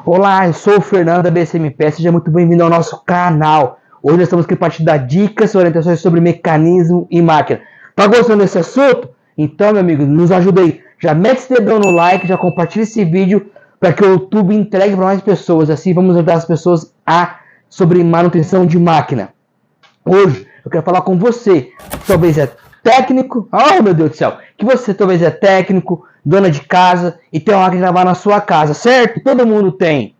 Olá, eu sou o Fernando da BCMP, seja muito bem-vindo ao nosso canal. Hoje nós estamos aqui para te dar dicas e orientações sobre mecanismo e máquina. Tá gostando desse assunto? Então, meu amigo, nos ajuda aí. Já mete esse dedão no like, já compartilha esse vídeo para que o YouTube entregue para mais pessoas. Assim vamos ajudar as pessoas sobre manutenção de máquina. Hoje eu quero falar com você, que talvez é técnico, oh meu Deus do céu, que você talvez é técnico, dona de casa e tem uma máquina de lavar na sua casa, certo? Todo mundo tem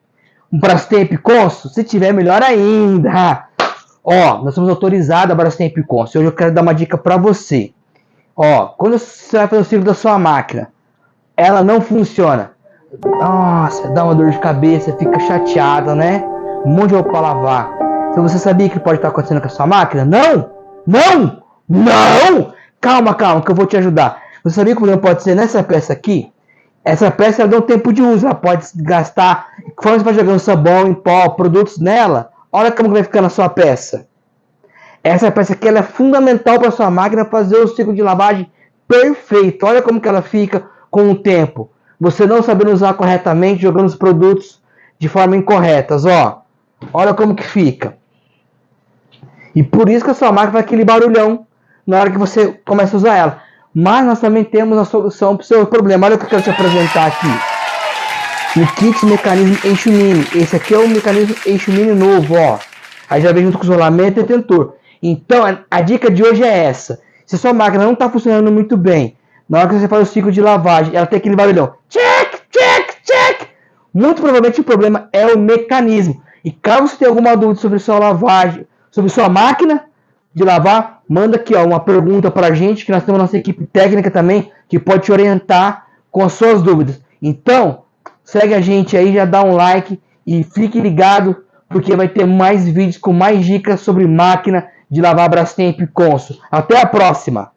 um Brastemp Consul, se tiver melhor ainda. Ó, nós somos autorizados a Brastemp Consul. Hoje eu quero dar uma dica para você. Ó, quando você vai fazer o ciclo da sua máquina, ela não funciona. Nossa, dá uma dor de cabeça, fica chateada, né? Um monte de roupa para lavar. Se você sabia que pode estar acontecendo com a sua máquina? Não! Não! Não! Calma, que eu vou te ajudar. Você sabia que o problema pode ser nessa peça aqui? Essa peça ela dá um tempo de uso, ela pode gastar. Quando você vai jogando sabão em pó, produtos nela, olha como vai ficar na sua peça. Essa peça aqui ela é fundamental para sua máquina fazer o ciclo de lavagem perfeito. Olha como que ela fica com o tempo. Você não sabendo usar corretamente, jogando os produtos de forma incorretas, ó. Olha como que fica. E por isso que a sua máquina faz aquele barulhão na hora que você começa a usar ela. Mas nós também temos a solução para o seu problema. Olha o que eu quero te apresentar aqui. O kit mecanismo eixo mini. Esse aqui é o mecanismo eixo mini novo, ó. Aí já vem junto com o isolamento e detentor. Então a dica de hoje é essa. Se a sua máquina não está funcionando muito bem, na hora que você faz o ciclo de lavagem, ela tem aquele barulhão. Check, check, check. Muito provavelmente o problema é o mecanismo. E caso você tenha alguma dúvida sobre sua lavagem, sobre sua máquina de lavar, manda aqui ó, uma pergunta para a gente, que nós temos nossa equipe técnica também, que pode te orientar com as suas dúvidas. Então, segue a gente aí, já dá um like e fique ligado, porque vai ter mais vídeos com mais dicas sobre máquina de lavar Brastemp Consul. Até a próxima!